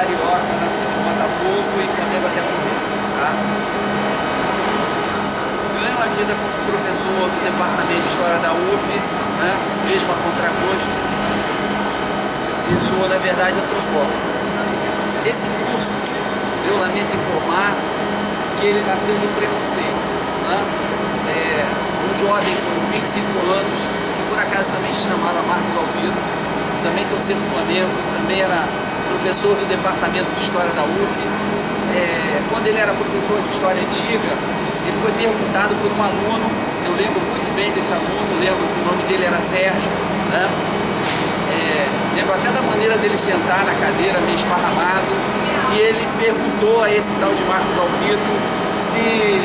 carioca, nasceu no Botafogo e Flamengo até morrer, tá? Ganhei uma vida como professor do departamento de História da UF, né? Mesmo a contragosto. E sou, na verdade, antropólogo. Esse curso, eu lamento informar que ele nasceu de um preconceito, né? Um jovem com 25 anos, que por acaso também se chamava Marcos Alvino, também torcia no Flamengo, também era professor do departamento de História da UF. Quando ele era professor de História Antiga, ele foi perguntado por um aluno, eu lembro muito bem desse aluno, lembro que o nome dele era Sérgio, né? Lembro até da maneira dele sentar na cadeira, meio esparramado, e ele perguntou a esse tal de Marcos Alvino se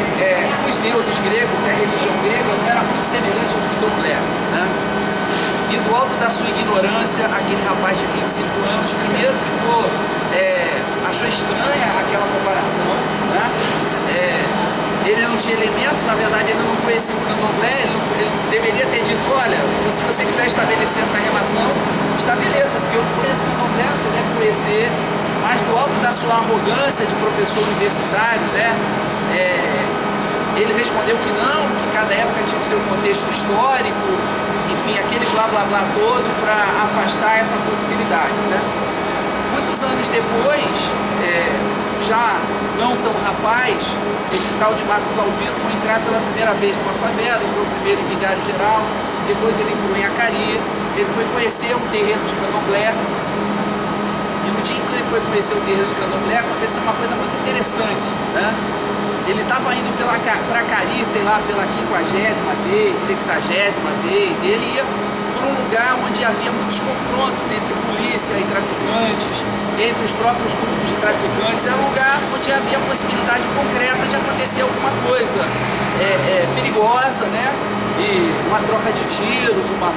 os deuses gregos, se a religião grega não era muito semelhante ao candomblé, né? E do alto da sua ignorância, aquele rapaz de 25 anos primeiro achou estranha aquela comparação, né? Ele não tinha elementos, na verdade ele não conhecia o candomblé, ele deveria ter dito, olha, se você quiser estabelecer essa relação, estabeleça, porque eu não conheço o candomblé, você deve conhecer, mas do alto da sua arrogância de professor universitário, né? Ele respondeu que não, que cada época tinha o seu contexto histórico, enfim, aquele blá blá blá todo para afastar essa possibilidade, né? Muitos anos depois, já não tão rapaz, esse tal de Marcos Alvino foi entrar pela primeira vez numa favela, entrou primeiro em Vigário Geral, depois ele entrou em Acari, ele foi conhecer um terreiro de candomblé, e no dia em que ele foi conhecer o terreiro de candomblé, aconteceu uma coisa muito interessante, né? Ele estava indo para Acari, sei lá, pela 50ª vez, 60ª vez, e ele ia por um lugar onde havia muitos confrontos entre polícia e traficantes, entre os próprios grupos de traficantes. Era um lugar onde havia a possibilidade concreta de acontecer alguma coisa perigosa, né? E uma troca de tiros, uma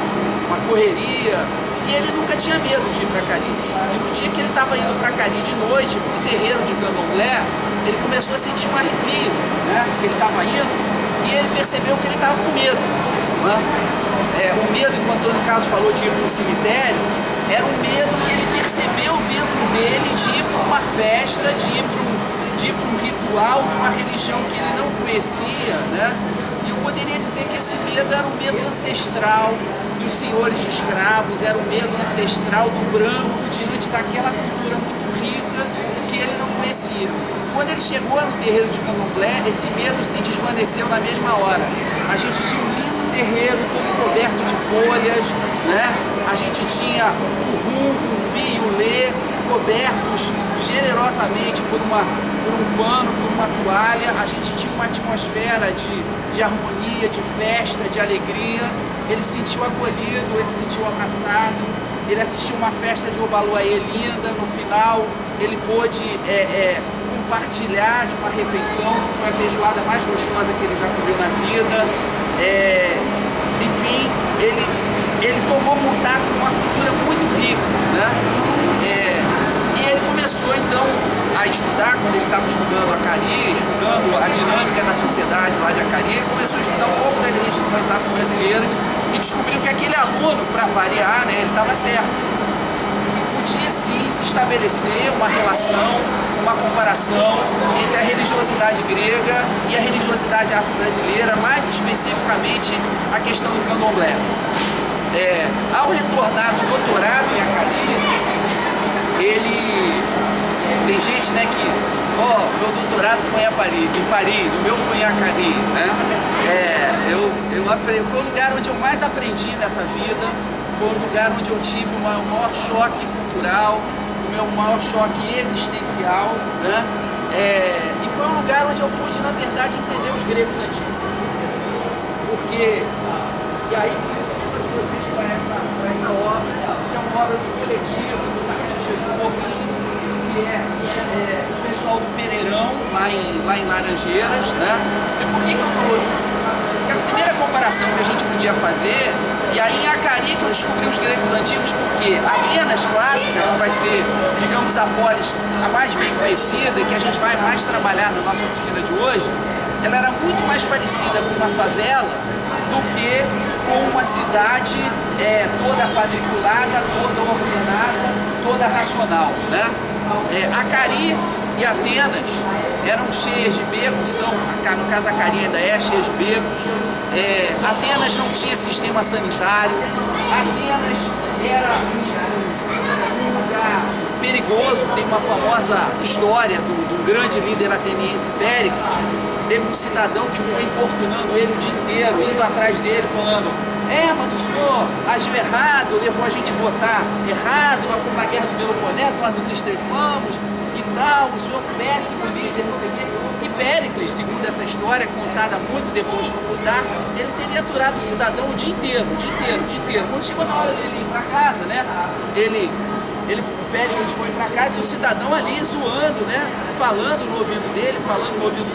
correria. E ele nunca tinha medo de ir para Acari. E no dia que ele estava indo para Acari de noite, para o terreiro de candomblé, ele começou a sentir um arrepio, né? Porque ele estava indo e ele percebeu que ele estava com medo, né? O medo, enquanto o Antônio Carlos falou de ir para um cemitério, era um medo que ele percebeu dentro dele de ir para uma festa, de ir para um ritual de uma religião que ele não conhecia, né? E eu poderia dizer que esse medo era um medo ancestral dos senhores de escravos, era um medo ancestral do branco diante daquela cultura muito rica que ele não conhecia. Quando ele chegou no terreiro de candomblé, esse medo se desvaneceu na mesma hora. A gente tinha um lindo terreiro todo coberto de folhas, né? A gente tinha o rum, o pi, o lê cobertos generosamente por um pano, por uma toalha. A gente tinha uma atmosfera de harmonia, de festa, de alegria. Ele se sentiu acolhido, ele se sentiu abraçado. Ele assistiu uma festa de Obaluayê linda. No final, ele pôde compartilhar de uma refeição, que foi a feijoada mais gostosa que ele já comeu na vida. Enfim, ele tomou contato com uma cultura muito rica, né? E ele começou então a estudar, quando ele estava estudando Acari, estudando a dinâmica da sociedade lá de Acari, ele começou a estudar um pouco das religiões afro-brasileiras e descobriu que aquele aluno, para variar, né, ele estava certo, que podia sim se estabelecer uma relação, uma comparação entre a religiosidade grega e a religiosidade afro-brasileira, mais especificamente a questão do candomblé. Ao retornar do doutorado em Acari, tem gente, né, que, meu doutorado foi em Paris, o meu foi em Acari, né? Foi o lugar onde eu mais aprendi nessa vida, foi o lugar onde eu tive o maior choque cultural, o meu maior choque existencial, né? E foi um lugar onde eu pude, na verdade, entender os gregos antigos. E aí, por isso que vocês com essa obra, que é uma obra do coletivo dos artistas do Morrinho, que é o pessoal do Pereirão, lá em Laranjeiras, né? E por que eu trouxe? Porque a primeira comparação que a gente podia fazer, e aí em Acari que eu descobri os gregos antigos, porque a Atenas clássica, que vai ser, digamos, a polis a mais bem conhecida, e que a gente vai mais trabalhar na nossa oficina de hoje, ela era muito mais parecida com uma favela do que com uma cidade toda quadriculada, toda ordenada, toda racional, né? Acari e Atenas eram cheias de becos, no caso Acari ainda é cheia de becos. Atenas não tinha sistema sanitário, Atenas era um lugar perigoso. Tem uma famosa história do grande líder ateniense Péricles. Teve um cidadão que foi importunando ele o dia inteiro, indo atrás dele, falando: mas o senhor agiu errado, levou a gente a votar errado, nós fomos na guerra do Peloponeso, nós nos estrepamos e tal, o senhor péssimo líder, não sei o quê. E Péricles, segundo essa história, contada muito depois por Plutarco, ele teria aturado o cidadão o dia inteiro. Quando chegou na hora dele ir para casa, né, o Péricles foi para casa e o cidadão ali zoando, né, falando no ouvido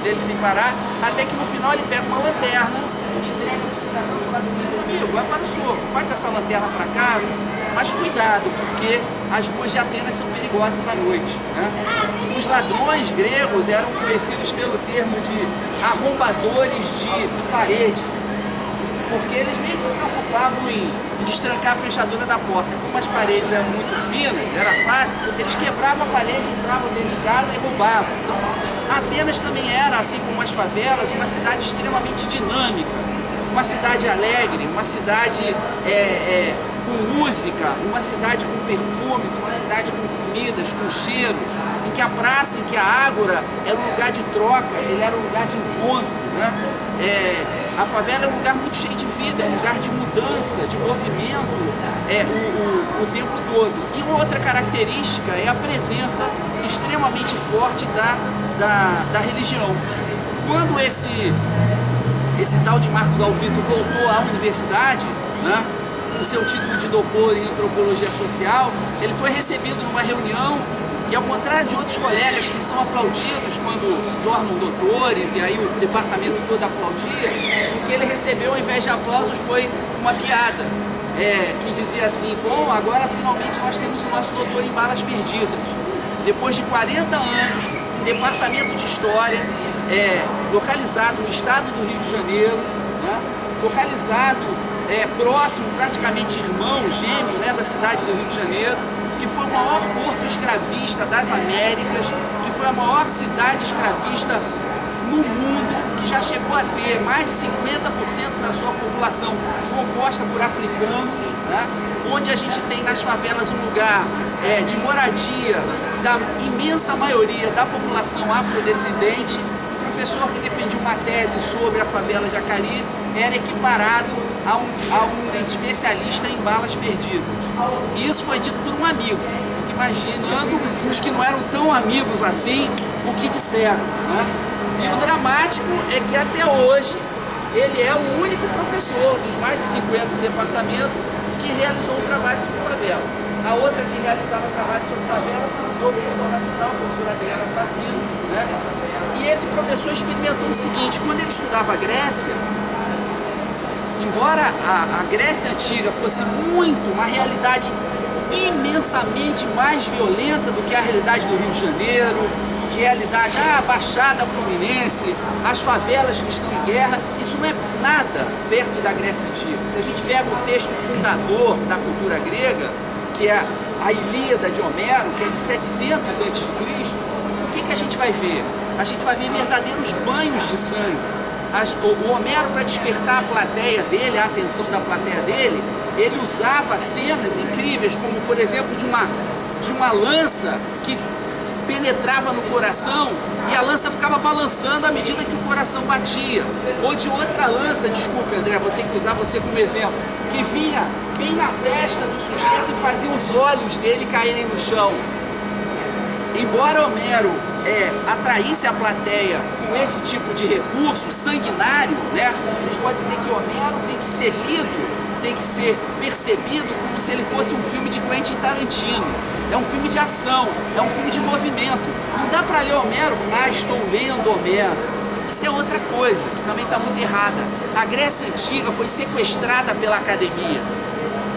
dele sem parar, até que no final ele pega uma lanterna, entrega pro cidadão e fala assim: amigo, agora o senhor vai com essa lanterna para casa, mas cuidado, porque as ruas de Atenas são perigosas à noite, né? Os ladrões gregos eram conhecidos pelo termo de arrombadores de parede, porque eles nem se preocupavam em destrancar a fechadura da porta. Como as paredes eram muito finas, era fácil, eles quebravam a parede, entravam dentro de casa e roubavam. Atenas também era, assim como as favelas, uma cidade extremamente dinâmica, uma cidade alegre, uma cidade com música, uma cidade com perfumes, uma cidade com comidas, com cheiros, em que a praça, em que a ágora era um lugar de troca, ele era um lugar de encontro, né? A favela é um lugar muito cheio de vida, é um lugar de mudança, de movimento o tempo todo. E uma outra característica é a presença extremamente forte da religião. Quando esse tal de Marcos Alvito voltou à universidade, né, com seu título de doutor em antropologia social, ele foi recebido numa reunião e, ao contrário de outros colegas que são aplaudidos quando se tornam doutores e aí o departamento todo aplaudia, o que ele recebeu ao invés de aplausos foi uma piada, que dizia assim: bom, agora finalmente nós temos o nosso doutor em balas perdidas. Depois de 40 anos, um departamento de história localizado no estado do Rio de Janeiro, né, localizado próximo, praticamente irmão, gêmeo, né, da cidade do Rio de Janeiro, que foi o maior porto escravista das Américas, que foi a maior cidade escravista no mundo, que já chegou a ter mais de 50% da sua população composta por africanos, né, onde a gente tem nas favelas um lugar de moradia da imensa maioria da população afrodescendente. O professor que defendia uma tese sobre a favela de Acari era equiparado a um especialista em balas perdidas. E isso foi dito por um amigo. Fico imaginando os que não eram tão amigos assim, o que disseram, né? E o dramático é que até hoje ele é o único professor dos mais de 50 do departamento que realizou um trabalho sobre favela. A outra que realizava trabalho sobre favela se mudou para o Museu Nacional, a professora Adriana Facino, né? E esse professor experimentou o seguinte: quando ele estudava a Grécia, embora a Grécia Antiga fosse uma realidade imensamente mais violenta do que a realidade do Rio de Janeiro, do que a realidade, a Baixada Fluminense, as favelas que estão em guerra, isso não é nada perto da Grécia Antiga. Se a gente pega o texto fundador da cultura grega, que é a Ilíada de Homero, que é de 700 a.C., o que a gente vai ver? A gente vai ver verdadeiros banhos de sangue. O Homero, para despertar a plateia dele, a atenção da plateia dele, ele usava cenas incríveis, como por exemplo de uma lança que penetrava no coração e a lança ficava balançando à medida que o coração batia. Ou de outra lança, desculpe André, vou ter que usar você como exemplo, que vinha bem na testa do sujeito e fazia os olhos dele caírem no chão. Embora Homero atraísse a plateia com esse tipo de recurso sanguinário, né, a gente pode dizer que Homero tem que ser lido, tem que ser percebido como se ele fosse um filme de Quentin Tarantino. É um filme de ação, é um filme de movimento. Não dá para ler Homero, estou lendo Homero. Isso é outra coisa, que também está muito errada. A Grécia Antiga foi sequestrada pela academia.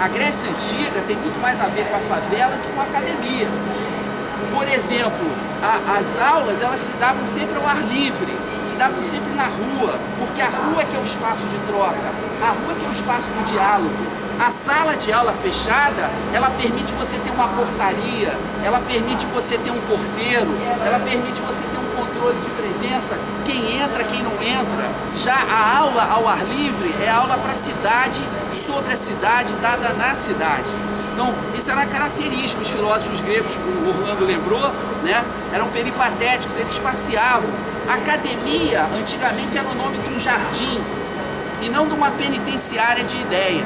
A Grécia Antiga tem muito mais a ver com a favela que com a academia. Por exemplo, as aulas elas se davam sempre ao ar livre, se davam sempre na rua, porque a rua que é o espaço de troca, a rua que é o espaço do diálogo. A sala de aula fechada, ela permite você ter uma portaria, ela permite você ter um porteiro, ela permite você ter um controle de presença, quem entra, quem não entra. Já a aula ao ar livre é aula para a cidade, sobre a cidade, dada na cidade. Então, isso era característico. Os filósofos gregos, o Orlando lembrou, né, eram peripatéticos, eles passeavam. A academia, antigamente, era o nome de um jardim e não de uma penitenciária de ideias,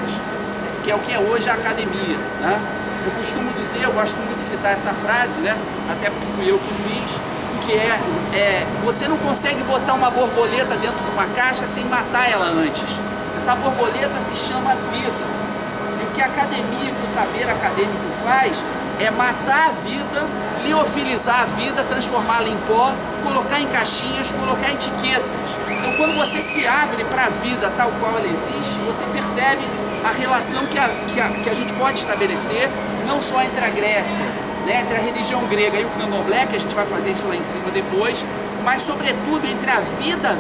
que é o que é hoje a academia, né? Eu costumo dizer, eu gosto muito de citar essa frase, né, até porque fui eu que fiz, que você não consegue botar uma borboleta dentro de uma caixa sem matar ela antes. Essa borboleta se chama vida. O que a academia, que o saber acadêmico faz é matar a vida, liofilizar a vida, transformá-la em pó, colocar em caixinhas, colocar em etiquetas. Então, quando você se abre para a vida tal qual ela existe, você percebe a relação que a gente pode estabelecer, não só entre a Grécia, né, entre a religião grega e o candomblé, que a gente vai fazer isso lá em cima depois, mas sobretudo entre a vida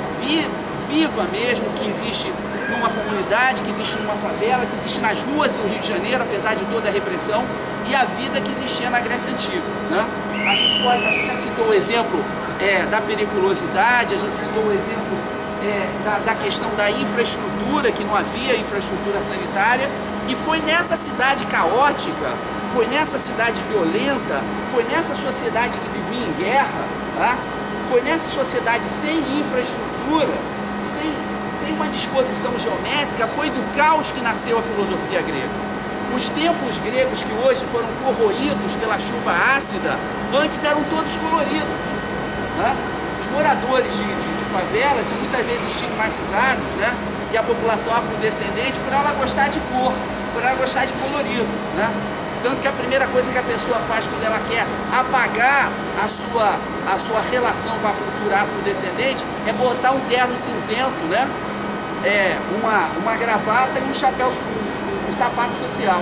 viva mesmo que existe numa comunidade, que existe numa favela, que existe nas ruas do Rio de Janeiro, apesar de toda a repressão, e a vida que existia na Grécia Antiga, né? A gente já citou o exemplo da periculosidade, a gente citou o exemplo da questão da infraestrutura, que não havia infraestrutura sanitária, e foi nessa cidade caótica, foi nessa cidade violenta, foi nessa sociedade que vivia em guerra, tá? Foi nessa sociedade sem infraestrutura, sem uma disposição geométrica, foi do caos que nasceu a filosofia grega. Os templos gregos que hoje foram corroídos pela chuva ácida, antes eram todos coloridos, né? Os moradores de favelas são muitas vezes estigmatizados, né? E a população afrodescendente por ela gostar de cor, por ela gostar de colorido, né? Tanto que a primeira coisa que a pessoa faz quando ela quer apagar a sua relação com a cultura afrodescendente é botar um terno cinzento, né? Uma gravata e um chapéu, um sapato social.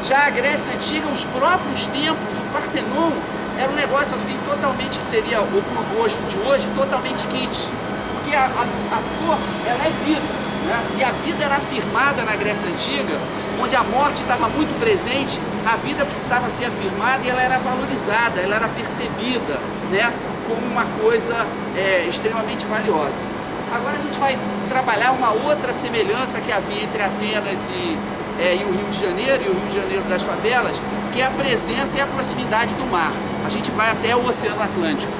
Já a Grécia Antiga, os próprios templos, o Partenon, era um negócio assim totalmente, que seria o pro gosto de hoje, totalmente kitsch. Porque a cor, ela é vida, né? E a vida era afirmada na Grécia Antiga, onde a morte estava muito presente, a vida precisava ser afirmada e ela era valorizada, ela era percebida, né, como uma coisa extremamente valiosa. Agora a gente vai trabalhar uma outra semelhança que havia entre Atenas e o Rio de Janeiro, e o Rio de Janeiro das favelas, que é a presença e a proximidade do mar. A gente vai até o Oceano Atlântico.